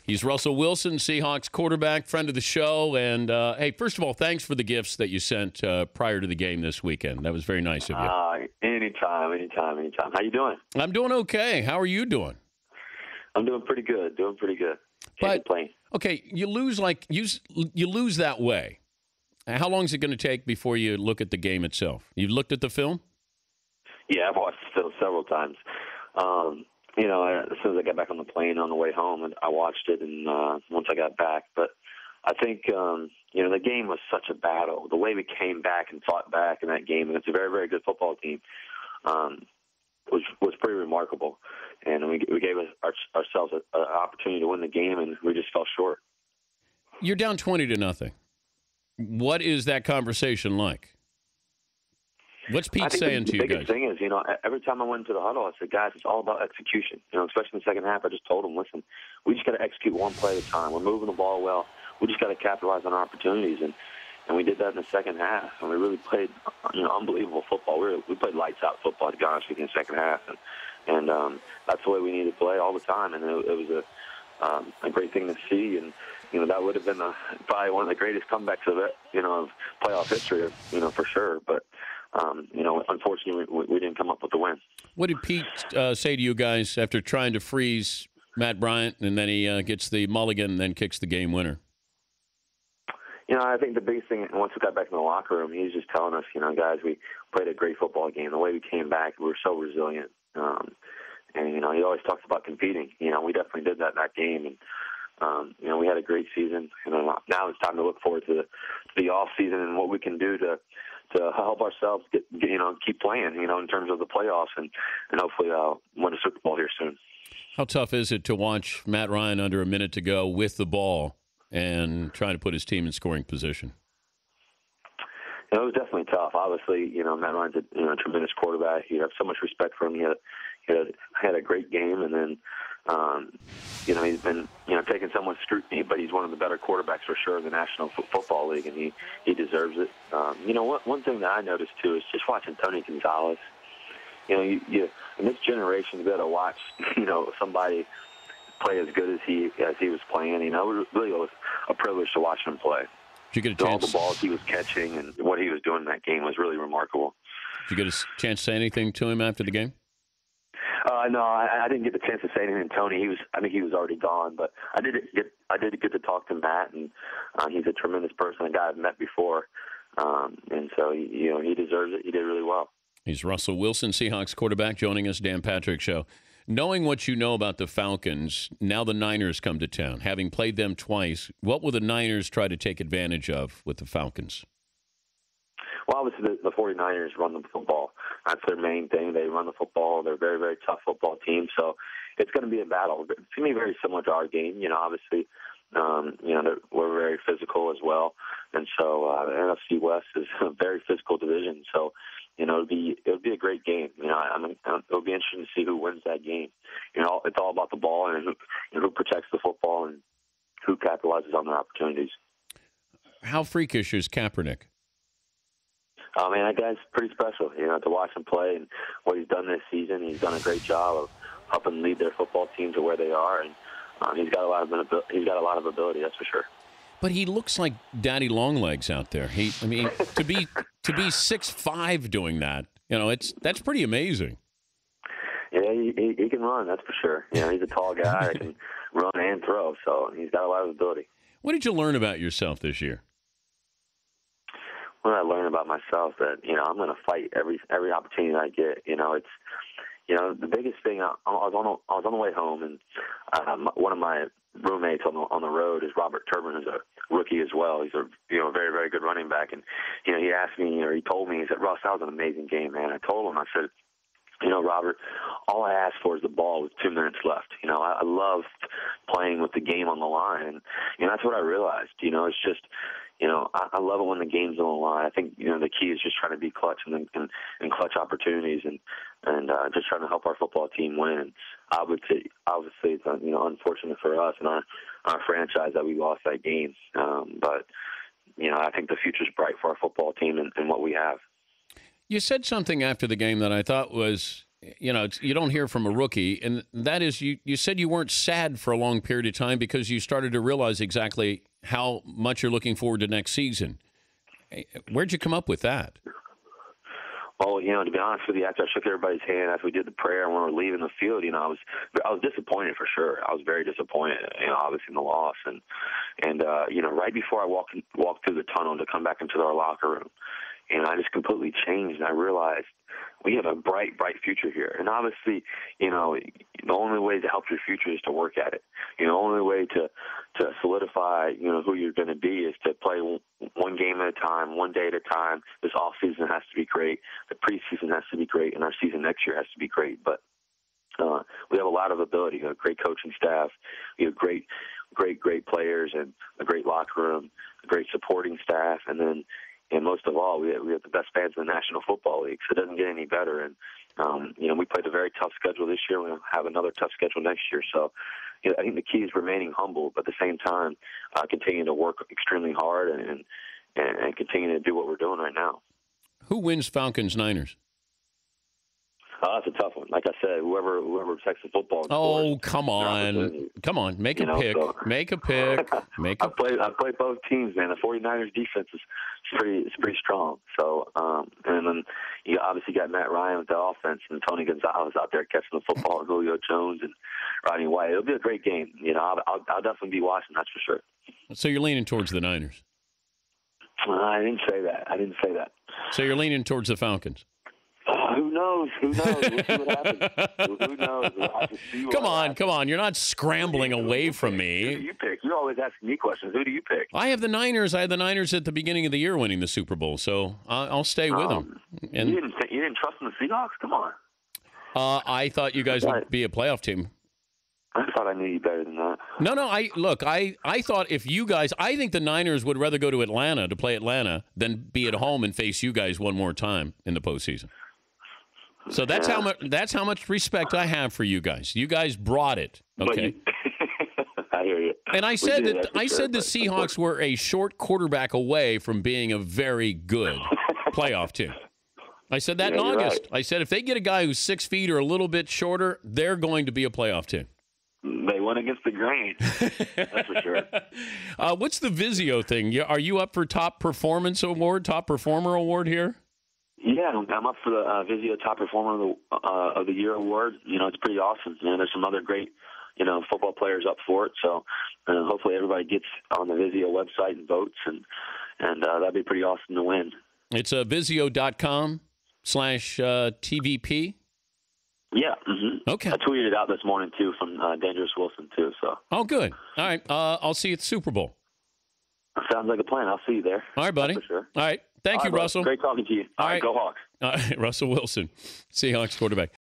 He's Russell Wilson, Seahawks quarterback, friend of the show. And, hey, first of all, thanks for the gifts that you sent prior to the game this weekend. That was very nice of you. Anytime. How you doing? I'm doing okay. How are you doing? I'm doing pretty good. Can't complain. Okay, you lose that way. How long is it going to take before you look at the game itself? You've looked at the film? Yeah, I've watched the film several times. As soon as I got back on the plane on the way home, I watched it, and once I got back. But I think, the game was such a battle. The way we came back and fought back in that game, and it's a very, very good football team, was pretty remarkable. And we gave ourselves an opportunity to win the game, and we just fell short. You're down 20-0. What is that conversation like? What's Pete saying to you guys? The biggest thing is, every time I went into the huddle, I said, guys, it's all about execution. Especially in the second half, I just told them, listen, we just got to execute one play at a time. We're moving the ball well. We just got to capitalize on our opportunities. And we did that in the second half. And we really played, unbelievable football. We played lights out football, to be honest with you, in the second half. And that's the way we need to play all the time. And it was a great thing to see. And, that would have been probably one of the greatest comebacks of playoff history, for sure. But, unfortunately, we didn't come up with the win. What did Pete say to you guys after trying to freeze Matt Bryant, and then he gets the mulligan and then kicks the game winner? I think the biggest thing, once we got back in the locker room, he was just telling us, guys, we played a great football game. The way we came back, we were so resilient. And he always talks about competing. We definitely did that in that game. And, we had a great season. And now it's time to look forward to the off season and what we can do to help ourselves keep playing, in terms of the playoffs and hopefully win a Super Bowl here soon. How tough is it to watch Matt Ryan under a minute to go with the ball and trying to put his team in scoring position? It was definitely tough. Obviously, Matt Ryan's a tremendous quarterback. You have so much respect for him. He had a great game, and then he's been taking so much scrutiny, but he's one of the better quarterbacks for sure in the National Football League, and he deserves it. One thing that I noticed too is just watching Tony Gonzalez. You in this generation, to be able to watch somebody play as good as he was playing, it really was a privilege to watch him play. Did you get a chance? All the balls he was catching and what he was doing in that game was really remarkable. Did you get a chance to say anything to him after the game? No, I didn't get the chance to say anything to Tony. I think he was already gone, but I did get to talk to Matt, and he's a tremendous person, a guy I've met before, and so he deserves it. He did really well. He's Russell Wilson, Seahawks quarterback, joining us, Dan Patrick Show. Knowing what you know about the Falcons, now the Niners come to town. Having played them twice, what will the Niners try to take advantage of with the Falcons? Well, obviously, the 49ers run the football. That's their main thing. They run the football. They're a very, very tough football team. So it's going to be a battle. It's going to be very similar to our game. Obviously, we're very physical as well. And so NFC West is a very physical division. So, it'll be a great game. It'll be interesting to see who wins that game. It's all about the ball and who protects the football and who capitalizes on their opportunities. How freakish is Kaepernick? That guy's pretty special, to watch him play and what he's done this season. He's done a great job of helping lead their football team to where they are, and he's got a lot of ability, that's for sure. But he looks like Daddy Longlegs out there. To be 6'5" doing that, that's pretty amazing. Yeah, he can run, that's for sure. He's a tall guy that can run and throw, so he's got a lot of ability. What did you learn about yourself this year? When I learned about myself that I'm going to fight every opportunity I get. It's the biggest thing. I was on the way home, and one of my roommates on the road is Robert Turbin, who's a rookie as well. He's a very, very good running back, and he asked me, or he told me, he said, "Russ, that was an amazing game, man." I told him, I said, Robert, all I asked for is the ball with 2 minutes left. I love playing with the game on the line, and that's what I realized. It's just. I love it when the game's on the line. I think, the key is just trying to be clutch and clutch opportunities and just trying to help our football team win. I would say, obviously, it's, unfortunate for us and our franchise that we lost that game. But, I think the future's bright for our football team and what we have. You said something after the game that I thought was you know, you don't hear from a rookie, and that is you said you weren't sad for a long period of time because you started to realize exactly how much you're looking forward to next season. Where'd you come up with that? Well, you know, to be honest with you, after I shook everybody's hand, after we did the prayer and when we were leaving the field, you know, I was disappointed for sure. I was very disappointed, you know, obviously in the loss, and you know, right before I walked through the tunnel to come back into our locker room, and I just completely changed, and I realized we have a bright future here. And obviously, you know, the only way to help your future is to work at it. You know, the only way to solidify, you know, who you're going to be is to play one game at a time, one day at a time. This off season has to be great. The preseason has to be great, and our season next year has to be great. But we have a lot of ability. We have a great coaching staff. We have great players and a great locker room, a great supporting staff, and most of all, we have the best fans in the National Football League, so it doesn't get any better. And, you know, we played a very tough schedule this year. We'll have another tough schedule next year. So, you know, I think the key is remaining humble, but at the same time, continuing to work extremely hard and continuing to do what we're doing right now. Who wins Falcons-Niners? That's a tough one. Like I said, whoever takes the football. Oh, come on. Come on. Make a pick. Make a pick. I played both teams, man. The 49ers defense is pretty strong. So, and then you obviously got Matt Ryan with the offense and Tony Gonzalez out there catching the football, and Julio Jones and Rodney White. It'll be a great game. You know, I'll definitely be watching, that's for sure. So you're leaning towards the Niners? I didn't say that. So you're leaning towards the Falcons? Who knows? We'll see what happens. Who knows? Come on. You're not scrambling away from me. Who do you pick? You're always asking me questions. Who do you pick? I have the Niners. I had the Niners at the beginning of the year winning the Super Bowl, so I'll stay with them. And you didn't trust in the Seahawks? Come on. I thought you guys would be a playoff team. I thought I knew you better than that. No. I thought if you guys, I think the Niners would rather go to Atlanta to play Atlanta than be at home and face you guys one more time in the postseason. So that's how much respect I have for you guys. You guys brought it, okay? I hear you. And I said the Seahawks were a short quarterback away from being a very good playoff team. I said that in August. Right. I said if they get a guy who's 6 feet or a little bit shorter, they're going to be a playoff team. They went against the grain. That's for sure. What's the Vizio thing? Are you up for top performer award here? Yeah, I'm up for the Vizio Top Performer of the Year award. You know, it's pretty awesome. And there's some other great, you know, football players up for it. So hopefully everybody gets on the Vizio website and votes, and that'd be pretty awesome to win. It's Vizio.com/TVP. Yeah. Mm-hmm. Okay. I tweeted it out this morning too from Dangerous Wilson too. So. Oh, good. All right. I'll see you at the Super Bowl. Sounds like a plan. I'll see you there. All right, buddy. That's for sure. All right. Thank you, Russell. Great talking to you. All right, go Hawks. All right, Russell Wilson, Seahawks quarterback.